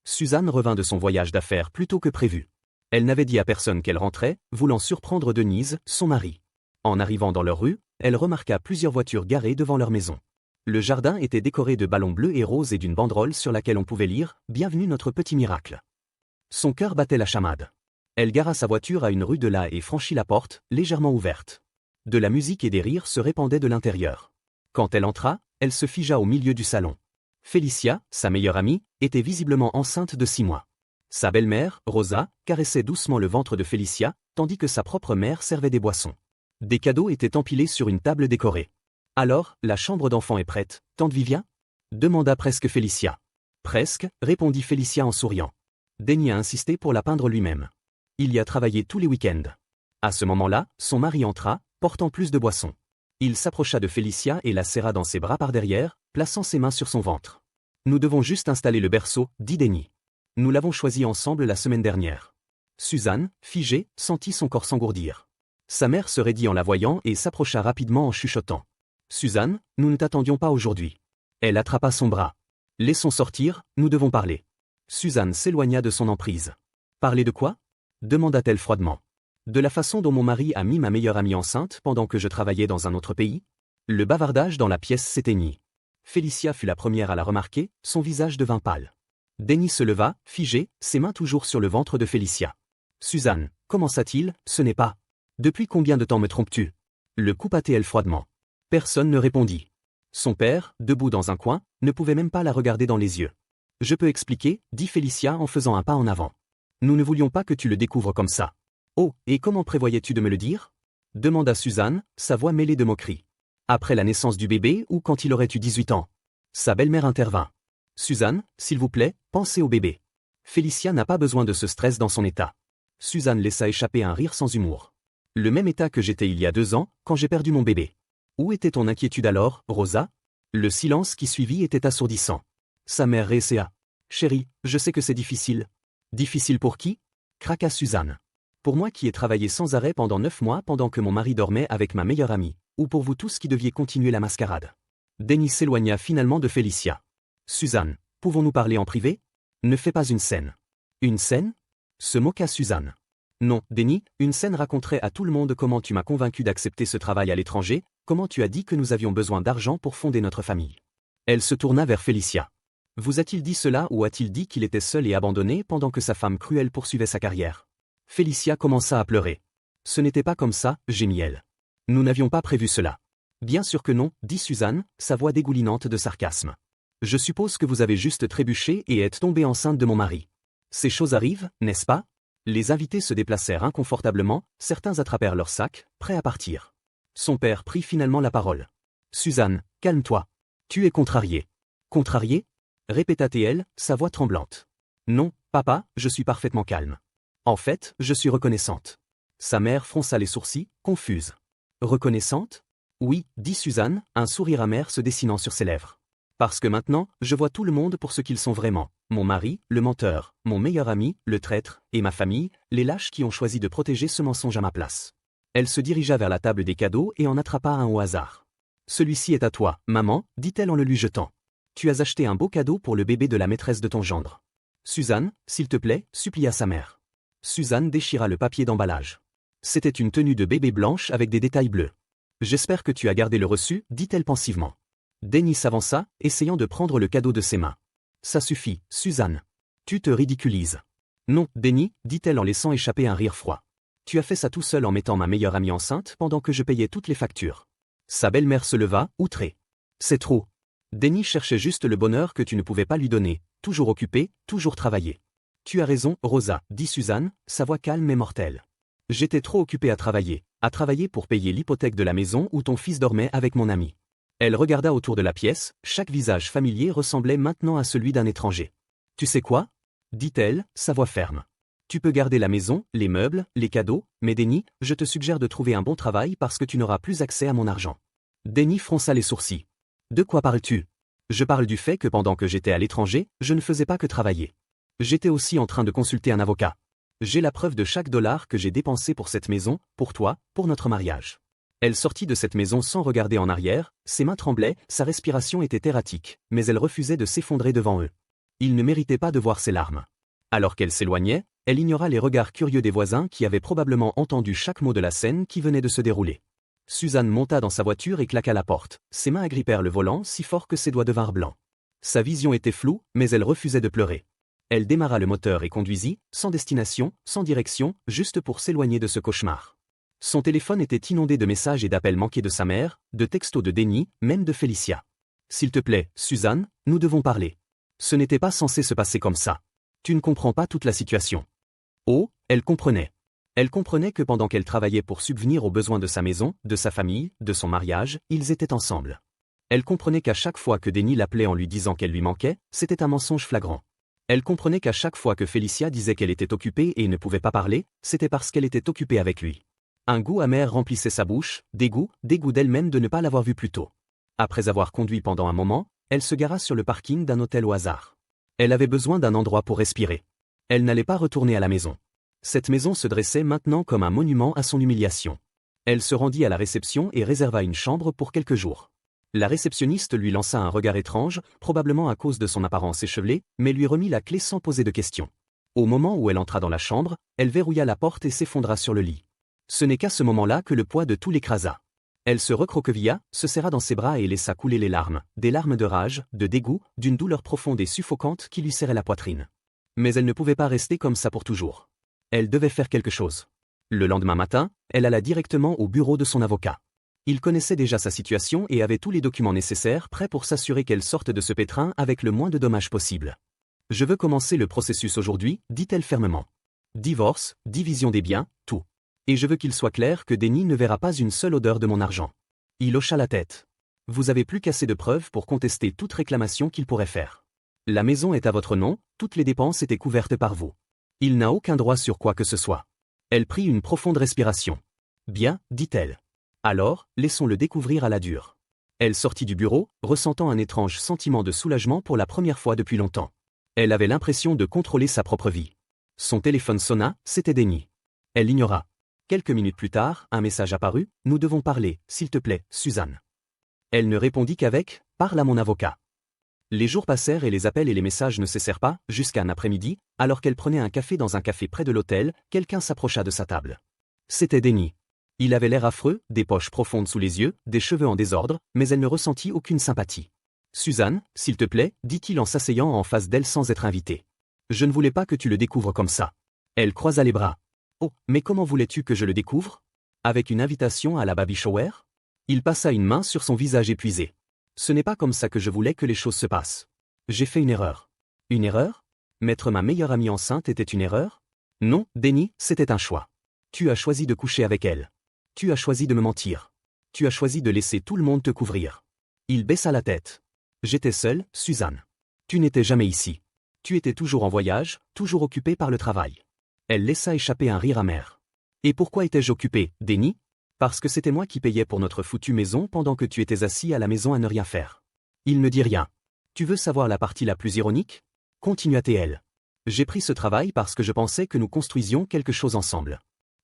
Suzanne revint de son voyage d'affaires plus tôt que prévu. Elle n'avait dit à personne qu'elle rentrait, voulant surprendre Denise, son mari. En arrivant dans leur rue, elle remarqua plusieurs voitures garées devant leur maison. Le jardin était décoré de ballons bleus et roses et d'une banderole sur laquelle on pouvait lire « Bienvenue notre petit miracle ». Son cœur battait la chamade. Elle gara sa voiture à une rue de là et franchit la porte, légèrement ouverte. De la musique et des rires se répandaient de l'intérieur. Quand elle entra, elle se figea au milieu du salon. Félicia, sa meilleure amie, était visiblement enceinte de 6 mois. Sa belle-mère, Rosa, caressait doucement le ventre de Félicia, tandis que sa propre mère servait des boissons. Des cadeaux étaient empilés sur une table décorée. « Alors, la chambre d'enfant est prête, tante Vivien ?» demanda presque Félicia. « Presque » répondit Félicia en souriant. Denny a insisté pour la peindre lui-même. Il y a travaillé tous les week-ends. À ce moment-là, son mari entra, portant plus de boissons. Il s'approcha de Félicia et la serra dans ses bras par derrière, plaçant ses mains sur son ventre. « Nous devons juste installer le berceau, dit Denny. Nous l'avons choisi ensemble la semaine dernière. » Suzanne, figée, sentit son corps s'engourdir. Sa mère se raidit en la voyant et s'approcha rapidement en chuchotant. « Suzanne, nous ne t'attendions pas aujourd'hui. » Elle attrapa son bras. « Laissons sortir, nous devons parler. » Suzanne s'éloigna de son emprise. « Parler de quoi ?» demanda-t-elle froidement. « De la façon dont mon mari a mis ma meilleure amie enceinte pendant que je travaillais dans un autre pays ?» Le bavardage dans la pièce s'éteignit. Félicia fut la première à la remarquer, son visage devint pâle. Denny se leva, figé, ses mains toujours sur le ventre de Félicia. « Suzanne, commença-t-il, ce n'est pas. Depuis combien de temps me trompes-tu » le coupa-t-elle froidement. Personne ne répondit. Son père, debout dans un coin, ne pouvait même pas la regarder dans les yeux. « Je peux expliquer, dit Félicia en faisant un pas en avant. Nous ne voulions pas que tu le découvres comme ça. Oh, et comment prévoyais-tu de me le dire ? Demanda Suzanne, sa voix mêlée de moquerie. Après la naissance du bébé ou quand il aurait eu 18 ans ? Sa belle-mère intervint. Suzanne, s'il vous plaît, pensez au bébé. Félicia n'a pas besoin de ce stress dans son état. Suzanne laissa échapper un rire sans humour. Le même état que j'étais il y a 2 ans, quand j'ai perdu mon bébé. Où était ton inquiétude alors, Rosa ? Le silence qui suivit était assourdissant. Sa mère réessaya. Chérie, je sais que c'est difficile. Difficile pour qui ? Craqua Suzanne. Pour moi qui ai travaillé sans arrêt pendant 9 mois pendant que mon mari dormait avec ma meilleure amie, ou pour vous tous qui deviez continuer la mascarade. Denny s'éloigna finalement de Félicia. Suzanne, pouvons-nous parler en privé ? Ne fais pas une scène. Une scène ? Se moqua Suzanne. Non, Denny, une scène raconterait à tout le monde comment tu m'as convaincu d'accepter ce travail à l'étranger, comment tu as dit que nous avions besoin d'argent pour fonder notre famille. Elle se tourna vers Félicia. Vous a-t-il dit cela ou a-t-il dit qu'il était seul et abandonné pendant que sa femme cruelle poursuivait sa carrière ? Félicia commença à pleurer. Ce n'était pas comme ça, gémit-elle. Nous n'avions pas prévu cela. Bien sûr que non, dit Suzanne, sa voix dégoulinante de sarcasme. Je suppose que vous avez juste trébuché et êtes tombée enceinte de mon mari. Ces choses arrivent, n'est-ce pas ? Les invités se déplacèrent inconfortablement, certains attrapèrent leurs sacs, prêts à partir. Son père prit finalement la parole. Suzanne, calme-toi. Tu es contrariée. Contrariée ? Répéta-t-elle, sa voix tremblante. Non, papa, je suis parfaitement calme. En fait, je suis reconnaissante. Sa mère fronça les sourcils, confuse. Reconnaissante ? Oui, dit Suzanne, un sourire amer se dessinant sur ses lèvres. Parce que maintenant, je vois tout le monde pour ce qu'ils sont vraiment. Mon mari, le menteur, mon meilleur ami, le traître, et ma famille, les lâches qui ont choisi de protéger ce mensonge à ma place. Elle se dirigea vers la table des cadeaux et en attrapa un au hasard. Celui-ci est à toi, maman, dit-elle en le lui jetant. Tu as acheté un beau cadeau pour le bébé de la maîtresse de ton gendre. Suzanne, s'il te plaît, supplia sa mère. Suzanne déchira le papier d'emballage. C'était une tenue de bébé blanche avec des détails bleus. J'espère que tu as gardé le reçu, dit-elle pensivement. Denny s'avança, essayant de prendre le cadeau de ses mains. Ça suffit, Suzanne. Tu te ridiculises. Non, Denny, dit-elle en laissant échapper un rire froid. Tu as fait ça tout seul en mettant ma meilleure amie enceinte pendant que je payais toutes les factures. Sa belle-mère se leva, outrée. C'est trop. Denny cherchait juste le bonheur que tu ne pouvais pas lui donner, toujours occupé, toujours travailler. Tu as raison, Rosa, dit Suzanne, sa voix calme et mortelle. J'étais trop occupée à travailler pour payer l'hypothèque de la maison où ton fils dormait avec mon ami. Elle regarda autour de la pièce, chaque visage familier ressemblait maintenant à celui d'un étranger. Tu sais quoi ? Dit-elle, sa voix ferme. Tu peux garder la maison, les meubles, les cadeaux, mais Denny, je te suggère de trouver un bon travail parce que tu n'auras plus accès à mon argent. Denny fronça les sourcils. De quoi parles-tu ? Je parle du fait que pendant que j'étais à l'étranger, je ne faisais pas que travailler. J'étais aussi en train de consulter un avocat. J'ai la preuve de chaque dollar que j'ai dépensé pour cette maison, pour toi, pour notre mariage. Elle sortit de cette maison sans regarder en arrière, ses mains tremblaient, sa respiration était erratique, mais elle refusait de s'effondrer devant eux. Il ne méritait pas de voir ses larmes. Alors qu'elle s'éloignait, elle ignora les regards curieux des voisins qui avaient probablement entendu chaque mot de la scène qui venait de se dérouler. Suzanne monta dans sa voiture et claqua la porte. Ses mains agrippèrent le volant si fort que ses doigts devinrent blancs. Sa vision était floue, mais elle refusait de pleurer. Elle démarra le moteur et conduisit, sans destination, sans direction, juste pour s'éloigner de ce cauchemar. Son téléphone était inondé de messages et d'appels manqués de sa mère, de textos de Denny, même de Félicia. « S'il te plaît, Suzanne, nous devons parler. Ce n'était pas censé se passer comme ça. Tu ne comprends pas toute la situation. » Oh, elle comprenait. Elle comprenait que pendant qu'elle travaillait pour subvenir aux besoins de sa maison, de sa famille, de son mariage, ils étaient ensemble. Elle comprenait qu'à chaque fois que Denny l'appelait en lui disant qu'elle lui manquait, c'était un mensonge flagrant. Elle comprenait qu'à chaque fois que Félicia disait qu'elle était occupée et ne pouvait pas parler, c'était parce qu'elle était occupée avec lui. Un goût amer remplissait sa bouche, dégoût d'elle-même de ne pas l'avoir vu plus tôt. Après avoir conduit pendant un moment, elle se gara sur le parking d'un hôtel au hasard. Elle avait besoin d'un endroit pour respirer. Elle n'allait pas retourner à la maison. Cette maison se dressait maintenant comme un monument à son humiliation. Elle se rendit à la réception et réserva une chambre pour quelques jours. La réceptionniste lui lança un regard étrange, probablement à cause de son apparence échevelée, mais lui remit la clé sans poser de questions. Au moment où elle entra dans la chambre, elle verrouilla la porte et s'effondra sur le lit. Ce n'est qu'à ce moment-là que le poids de tout l'écrasa. Elle se recroquevilla, se serra dans ses bras et laissa couler les larmes, des larmes de rage, de dégoût, d'une douleur profonde et suffocante qui lui serrait la poitrine. Mais elle ne pouvait pas rester comme ça pour toujours. Elle devait faire quelque chose. Le lendemain matin, elle alla directement au bureau de son avocat. Il connaissait déjà sa situation et avait tous les documents nécessaires prêts pour s'assurer qu'elle sorte de ce pétrin avec le moins de dommages possible. « Je veux commencer le processus aujourd'hui », dit-elle fermement. « Divorce, division des biens, tout. Et je veux qu'il soit clair que Denny ne verra pas une seule odeur de mon argent. » Il hocha la tête. « Vous avez plus qu'assez de preuves pour contester toute réclamation qu'il pourrait faire. La maison est à votre nom, toutes les dépenses étaient couvertes par vous. Il n'a aucun droit sur quoi que ce soit. » Elle prit une profonde respiration. « Bien, dit-elle. Alors, laissons-le découvrir à la dure. » Elle sortit du bureau, ressentant un étrange sentiment de soulagement pour la première fois depuis longtemps. Elle avait l'impression de contrôler sa propre vie. Son téléphone sonna, c'était Denny. Elle l'ignora. Quelques minutes plus tard, un message apparut, « Nous devons parler, s'il te plaît, Suzanne. » Elle ne répondit qu'avec, « Parle à mon avocat. » Les jours passèrent et les appels et les messages ne cessèrent pas, jusqu'à un après-midi, alors qu'elle prenait un café dans un café près de l'hôtel, quelqu'un s'approcha de sa table. C'était Denny. Il avait l'air affreux, des poches profondes sous les yeux, des cheveux en désordre, mais elle ne ressentit aucune sympathie. « Suzanne, s'il te plaît, dit-il en s'asseyant en face d'elle sans être invité. Je ne voulais pas que tu le découvres comme ça. » Elle croisa les bras. « Oh, mais comment voulais-tu que je le découvre? Avec une invitation à la baby shower ?» Il passa une main sur son visage épuisé. « Ce n'est pas comme ça que je voulais que les choses se passent. J'ai fait une erreur. » « Une erreur? Mettre ma meilleure amie enceinte était une erreur? » « Non, Denny, c'était un choix. Tu as choisi de coucher avec elle. Tu as choisi de me mentir. Tu as choisi de laisser tout le monde te couvrir. » Il baissa la tête. « J'étais seule, Suzanne. Tu n'étais jamais ici. Tu étais toujours en voyage, toujours occupée par le travail. » Elle laissa échapper un rire amer. « Et pourquoi étais-je occupée, Denny? Parce que c'était moi qui payais pour notre foutue maison pendant que tu étais assis à la maison à ne rien faire. » Il ne dit rien. « Tu veux savoir la partie la plus ironique? » Continua-t-elle. « J'ai pris ce travail parce que je pensais que nous construisions quelque chose ensemble.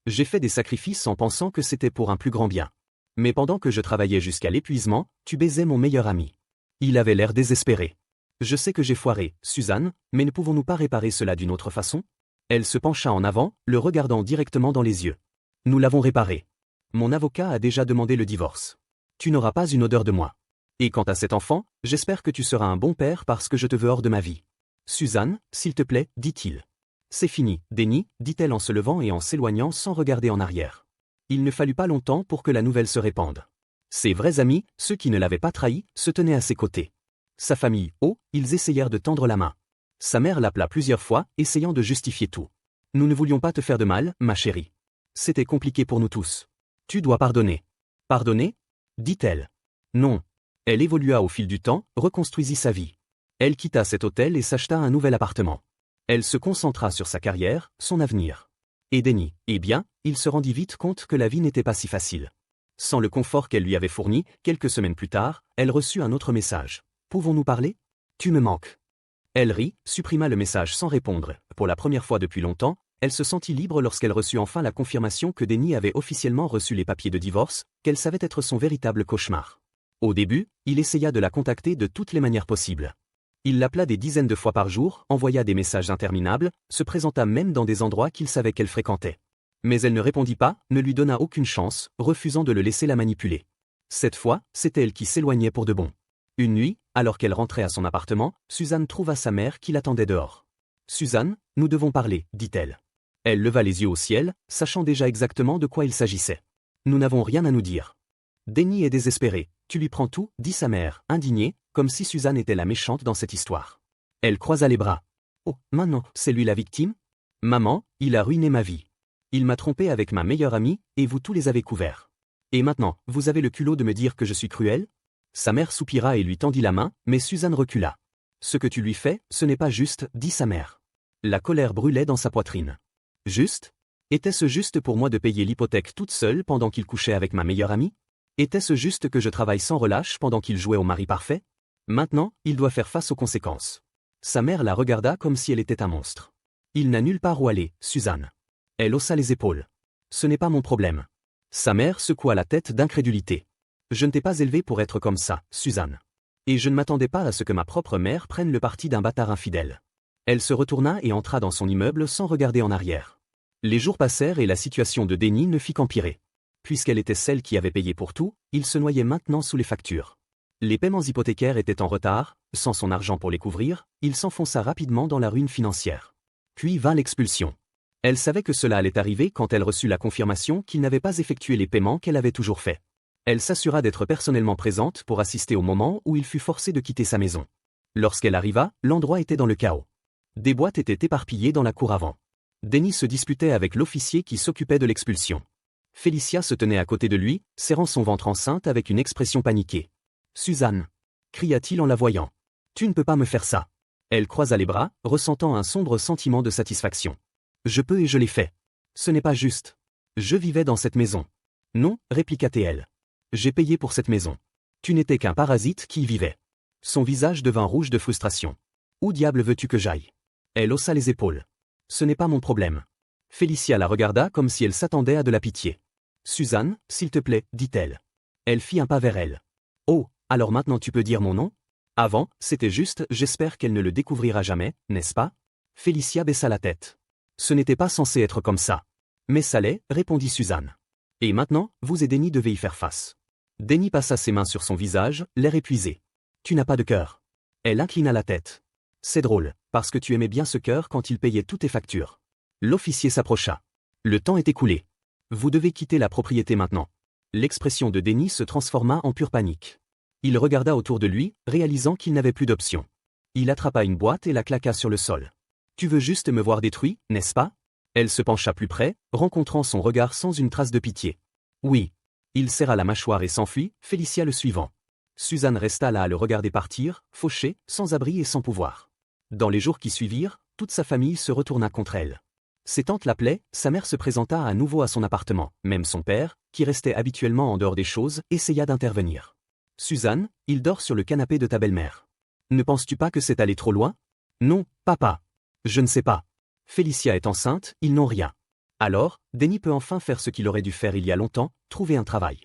J'ai fait des sacrifices en pensant que c'était pour un plus grand bien. Mais pendant que je travaillais jusqu'à l'épuisement, tu baisais mon meilleur ami. » Il avait l'air désespéré. « Je sais que j'ai foiré, Suzanne, mais ne pouvons-nous pas réparer cela d'une autre façon? » Elle se pencha en avant, le regardant directement dans les yeux. « Nous l'avons réparé. Mon avocat a déjà demandé le divorce. Tu n'auras pas une odeur de moi. Et quant à cet enfant, j'espère que tu seras un bon père parce que je te veux hors de ma vie. Suzanne, s'il te plaît, dit-il. « C'est fini, Denny, dit-elle en se levant et en s'éloignant sans regarder en arrière. Il ne fallut pas longtemps pour que la nouvelle se répande. Ses vrais amis, ceux qui ne l'avaient pas trahi, se tenaient à ses côtés. Sa famille, oh, ils essayèrent de tendre la main. Sa mère l'appela plusieurs fois, essayant de justifier tout. « Nous ne voulions pas te faire de mal, ma chérie. C'était compliqué pour nous tous. Tu dois pardonner. »« Pardonner ?» dit-elle. Non. Elle évolua au fil du temps, reconstruisit sa vie. Elle quitta cet hôtel et s'acheta un nouvel appartement. Elle se concentra sur sa carrière, son avenir. Et Denny, eh bien, il se rendit vite compte que la vie n'était pas si facile. Sans le confort qu'elle lui avait fourni, quelques semaines plus tard, elle reçut un autre message. « Pouvons-nous parler? Tu me manques. » Elle rit, supprima le message sans répondre. Pour la première fois depuis longtemps, elle se sentit libre lorsqu'elle reçut enfin la confirmation que Denny avait officiellement reçu les papiers de divorce, qu'elle savait être son véritable cauchemar. Au début, il essaya de la contacter de toutes les manières possibles. Il l'appela des dizaines de fois par jour, envoya des messages interminables, se présenta même dans des endroits qu'il savait qu'elle fréquentait. Mais elle ne répondit pas, ne lui donna aucune chance, refusant de le laisser la manipuler. Cette fois, c'était elle qui s'éloignait pour de bon. Une nuit, alors qu'elle rentrait à son appartement, Suzanne trouva sa mère qui l'attendait dehors. « Suzanne, nous devons parler, dit-elle. » Elle leva les yeux au ciel, sachant déjà exactement de quoi il s'agissait. « Nous n'avons rien à nous dire. » Denny est désespéré. « Tu lui prends tout, dit sa mère, indignée, comme si Suzanne était la méchante dans cette histoire. Elle croisa les bras. « Oh, maintenant, c'est lui la victime ? Maman, il a ruiné ma vie. Il m'a trompé avec ma meilleure amie, et vous tous les avez couverts. Et maintenant, vous avez le culot de me dire que je suis cruelle ?» Sa mère soupira et lui tendit la main, mais Suzanne recula. « Ce que tu lui fais, ce n'est pas juste, dit sa mère. » La colère brûlait dans sa poitrine. « Juste ? Était-ce juste pour moi de payer l'hypothèque toute seule pendant qu'il couchait avec ma meilleure amie ? Était-ce juste que je travaille sans relâche pendant qu'il jouait au mari parfait ? Maintenant, il doit faire face aux conséquences. » Sa mère la regarda comme si elle était un monstre. « Il n'a nulle part où aller, Suzanne. » Elle haussa les épaules. « Ce n'est pas mon problème. » Sa mère secoua la tête d'incrédulité. « Je ne t'ai pas élevée pour être comme ça, Suzanne. Et je ne m'attendais pas à ce que ma propre mère prenne le parti d'un bâtard infidèle. » Elle se retourna et entra dans son immeuble sans regarder en arrière. Les jours passèrent et la situation de Denny ne fit qu'empirer. Puisqu'elle était celle qui avait payé pour tout, il se noyait maintenant sous les factures. Les paiements hypothécaires étaient en retard, sans son argent pour les couvrir, il s'enfonça rapidement dans la ruine financière. Puis vint l'expulsion. Elle savait que cela allait arriver quand elle reçut la confirmation qu'il n'avait pas effectué les paiements qu'elle avait toujours faits. Elle s'assura d'être personnellement présente pour assister au moment où il fut forcé de quitter sa maison. Lorsqu'elle arriva, l'endroit était dans le chaos. Des boîtes étaient éparpillées dans la cour avant. Denny se disputait avec l'officier qui s'occupait de l'expulsion. Félicia se tenait à côté de lui, serrant son ventre enceinte avec une expression paniquée. « Suzanne !» cria-t-il en la voyant. « Tu ne peux pas me faire ça. » Elle croisa les bras, ressentant un sombre sentiment de satisfaction. « Je peux et je l'ai fait. Ce n'est pas juste. Je vivais dans cette maison. »« Non, répliqua-t-elle. J'ai payé pour cette maison. Tu n'étais qu'un parasite qui y vivait. » Son visage devint rouge de frustration. « Où diable veux-tu que j'aille ?» Elle haussa les épaules. « Ce n'est pas mon problème. » Félicia la regarda comme si elle s'attendait à de la pitié. « Suzanne, s'il te plaît, dit-elle. » Elle fit un pas vers elle. « Oh, alors maintenant tu peux dire mon nom ? Avant, c'était juste, j'espère qu'elle ne le découvrira jamais, n'est-ce pas ?» Félicia baissa la tête. « Ce n'était pas censé être comme ça. »« Mais ça l'est, répondit Suzanne. « Et maintenant, vous et Denny devez y faire face. » Denny passa ses mains sur son visage, l'air épuisé. « Tu n'as pas de cœur. » Elle inclina la tête. « C'est drôle, parce que tu aimais bien ce cœur quand il payait toutes tes factures. » L'officier s'approcha. Le temps est écoulé. Vous devez quitter la propriété maintenant. L'expression de Denny se transforma en pure panique. Il regarda autour de lui, réalisant qu'il n'avait plus d'option. Il attrapa une boîte et la claqua sur le sol. « Tu veux juste me voir détruit, n'est-ce pas ?» Elle se pencha plus près, rencontrant son regard sans une trace de pitié. « Oui. » Il serra la mâchoire et s'enfuit, Félicia le suivant. Suzanne resta là à le regarder partir, fauchée, sans abri et sans pouvoir. Dans les jours qui suivirent, toute sa famille se retourna contre elle. Ses tantes l'appelaient, sa mère se présenta à nouveau à son appartement, même son père, qui restait habituellement en dehors des choses, essaya d'intervenir. « Suzanne, il dort sur le canapé de ta belle-mère. Ne penses-tu pas que c'est allé trop loin ? » « Non, papa. Je ne sais pas. Félicia est enceinte, ils n'ont rien. » Alors, Denny peut enfin faire ce qu'il aurait dû faire il y a longtemps, trouver un travail.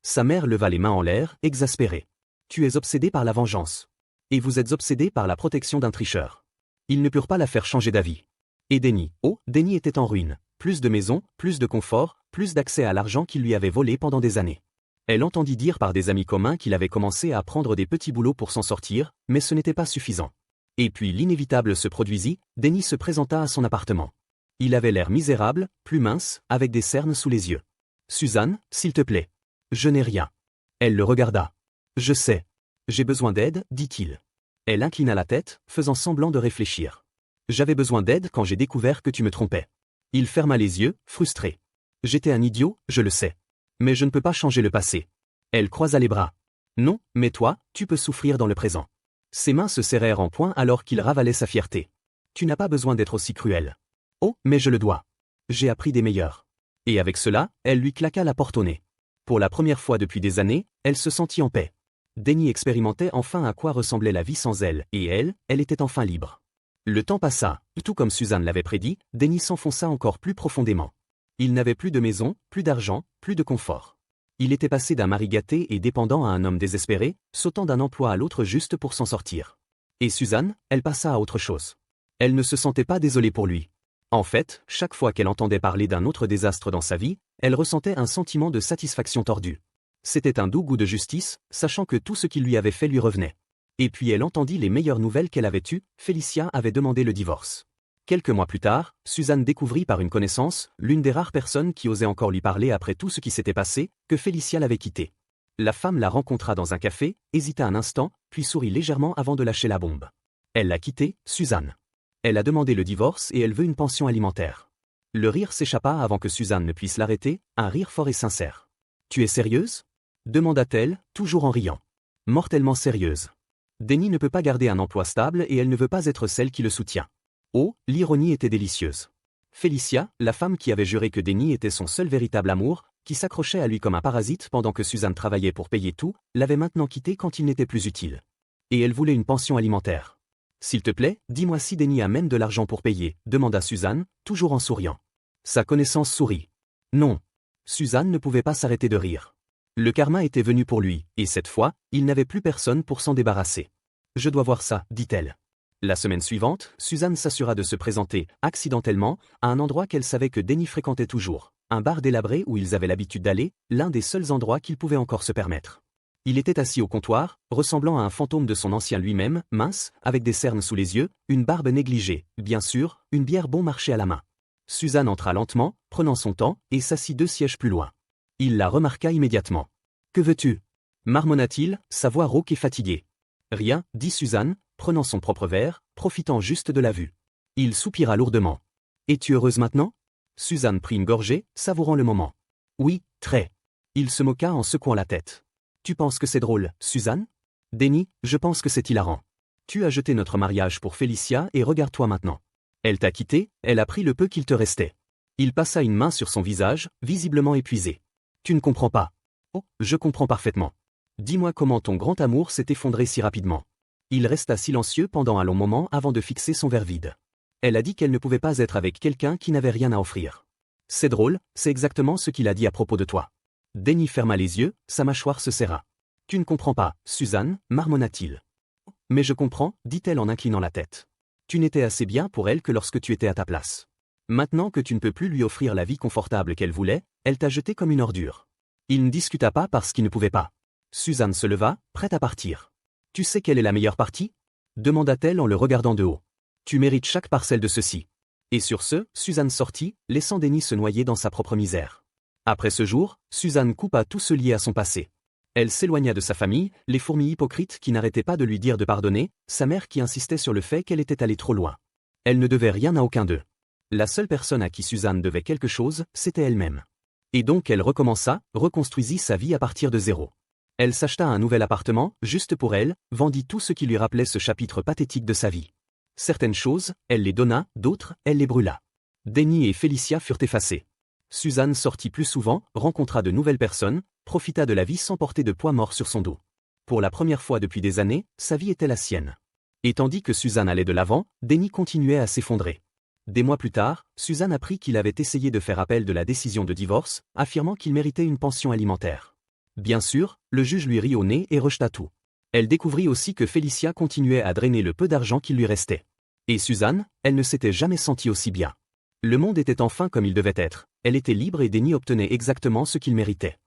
Sa mère leva les mains en l'air, exaspérée. « Tu es obsédé par la vengeance. Et vous êtes obsédé par la protection d'un tricheur. » Ils ne purent pas la faire changer d'avis. Et Denny, Denny était en ruine. Plus de maisons, plus de confort, plus d'accès à l'argent qu'il lui avait volé pendant des années. Elle entendit dire par des amis communs qu'il avait commencé à prendre des petits boulots pour s'en sortir, mais ce n'était pas suffisant. Et puis l'inévitable se produisit, Denny se présenta à son appartement. Il avait l'air misérable, plus mince, avec des cernes sous les yeux. « Suzanne, s'il te plaît. »« Je n'ai rien. » Elle le regarda. « Je sais. J'ai besoin d'aide, dit-il. » Elle inclina la tête, faisant semblant de réfléchir. « J'avais besoin d'aide quand j'ai découvert que tu me trompais. » Il ferma les yeux, frustré. « J'étais un idiot, je le sais. Mais je ne peux pas changer le passé. » Elle croisa les bras. « Non, mais toi, tu peux souffrir dans le présent. » Ses mains se serrèrent en poing alors qu'il ravalait sa fierté. « Tu n'as pas besoin d'être aussi cruel. »« Oh, mais je le dois. J'ai appris des meilleurs. » Et avec cela, elle lui claqua la porte au nez. Pour la première fois depuis des années, elle se sentit en paix. Denny expérimentait enfin à quoi ressemblait la vie sans elle, et elle était enfin libre. Le temps passa, tout comme Suzanne l'avait prédit, Denny s'enfonça encore plus profondément. Il n'avait plus de maison, plus d'argent, plus de confort. Il était passé d'un mari gâté et dépendant à un homme désespéré, sautant d'un emploi à l'autre juste pour s'en sortir. Et Suzanne, elle passa à autre chose. Elle ne se sentait pas désolée pour lui. En fait, chaque fois qu'elle entendait parler d'un autre désastre dans sa vie, elle ressentait un sentiment de satisfaction tordue. C'était un doux goût de justice, sachant que tout ce qu'il lui avait fait lui revenait. Et puis elle entendit les meilleures nouvelles qu'elle avait eues, Félicia avait demandé le divorce. Quelques mois plus tard, Suzanne découvrit par une connaissance, l'une des rares personnes qui osait encore lui parler après tout ce qui s'était passé, que Félicia l'avait quittée. La femme la rencontra dans un café, hésita un instant, puis sourit légèrement avant de lâcher la bombe. Elle l'a quittée, Suzanne. Elle a demandé le divorce et elle veut une pension alimentaire. Le rire s'échappa avant que Suzanne ne puisse l'arrêter, un rire fort et sincère. « Tu es sérieuse ?» demanda-t-elle, toujours en riant. Mortellement sérieuse. Denny ne peut pas garder un emploi stable et elle ne veut pas être celle qui le soutient. Oh, l'ironie était délicieuse. Félicia, la femme qui avait juré que Denny était son seul véritable amour, qui s'accrochait à lui comme un parasite pendant que Suzanne travaillait pour payer tout, l'avait maintenant quitté quand il n'était plus utile. Et elle voulait une pension alimentaire. « S'il te plaît, dis-moi si Denny amène de l'argent pour payer » demanda Suzanne, toujours en souriant. Sa connaissance sourit. Non. Suzanne ne pouvait pas s'arrêter de rire. Le karma était venu pour lui, et cette fois, il n'avait plus personne pour s'en débarrasser. « Je dois voir ça » dit-elle. La semaine suivante, Suzanne s'assura de se présenter, accidentellement, à un endroit qu'elle savait que Denny fréquentait toujours, un bar délabré où ils avaient l'habitude d'aller, l'un des seuls endroits qu'ils pouvaient encore se permettre. Il était assis au comptoir, ressemblant à un fantôme de son ancien lui-même, mince, avec des cernes sous les yeux, une barbe négligée, bien sûr, une bière bon marché à la main. Suzanne entra lentement, prenant son temps, et s'assit 2 sièges plus loin. Il la remarqua immédiatement. « Que veux-tu » marmonna-t-il, sa voix rauque et fatiguée. « Rien, » dit Suzanne, prenant son propre verre, profitant juste de la vue. Il soupira lourdement. « Es-tu heureuse maintenant » Suzanne prit une gorgée, savourant le moment. « Oui, très. » Il se moqua en secouant la tête. « Tu penses que c'est drôle, Suzanne » Denny, je pense que c'est hilarant. Tu as jeté notre mariage pour Félicia et regarde-toi maintenant. Elle t'a quitté, elle a pris le peu qu'il te restait. Il passa une main sur son visage, visiblement épuisé. Tu ne comprends pas. Oh, je comprends parfaitement. Dis-moi comment ton grand amour s'est effondré si rapidement. Il resta silencieux pendant un long moment avant de fixer son verre vide. Elle a dit qu'elle ne pouvait pas être avec quelqu'un qui n'avait rien à offrir. C'est drôle, c'est exactement ce qu'il a dit à propos de toi. Denny ferma les yeux, sa mâchoire se serra. Tu ne comprends pas, Suzanne, marmonna-t-il. Mais je comprends, dit-elle en inclinant la tête. Tu n'étais assez bien pour elle que lorsque tu étais à ta place. Maintenant que tu ne peux plus lui offrir la vie confortable qu'elle voulait, elle t'a jeté comme une ordure. Il ne discuta pas parce qu'il ne pouvait pas. Suzanne se leva, prête à partir. Tu sais quelle est la meilleure partie ? demanda-t-elle en le regardant de haut. Tu mérites chaque parcelle de ceci. Et sur ce, Suzanne sortit, laissant Denny se noyer dans sa propre misère. Après ce jour, Suzanne coupa tout ce lié à son passé. Elle s'éloigna de sa famille, les fourmis hypocrites qui n'arrêtaient pas de lui dire de pardonner, sa mère qui insistait sur le fait qu'elle était allée trop loin. Elle ne devait rien à aucun d'eux. La seule personne à qui Suzanne devait quelque chose, c'était elle-même. Et donc elle recommença, reconstruisit sa vie à partir de zéro. Elle s'acheta un nouvel appartement, juste pour elle, vendit tout ce qui lui rappelait ce chapitre pathétique de sa vie. Certaines choses, elle les donna, d'autres, elle les brûla. Denny et Félicia furent effacés. Suzanne sortit plus souvent, rencontra de nouvelles personnes, profita de la vie sans porter de poids mort sur son dos. Pour la première fois depuis des années, sa vie était la sienne. Et tandis que Suzanne allait de l'avant, Denny continuait à s'effondrer. Des mois plus tard, Suzanne apprit qu'il avait essayé de faire appel de la décision de divorce, affirmant qu'il méritait une pension alimentaire. Bien sûr, le juge lui rit au nez et rejeta tout. Elle découvrit aussi que Félicia continuait à drainer le peu d'argent qui lui restait. Et Suzanne, elle ne s'était jamais sentie aussi bien. Le monde était enfin comme il devait être, elle était libre et Denny obtenait exactement ce qu'il méritait.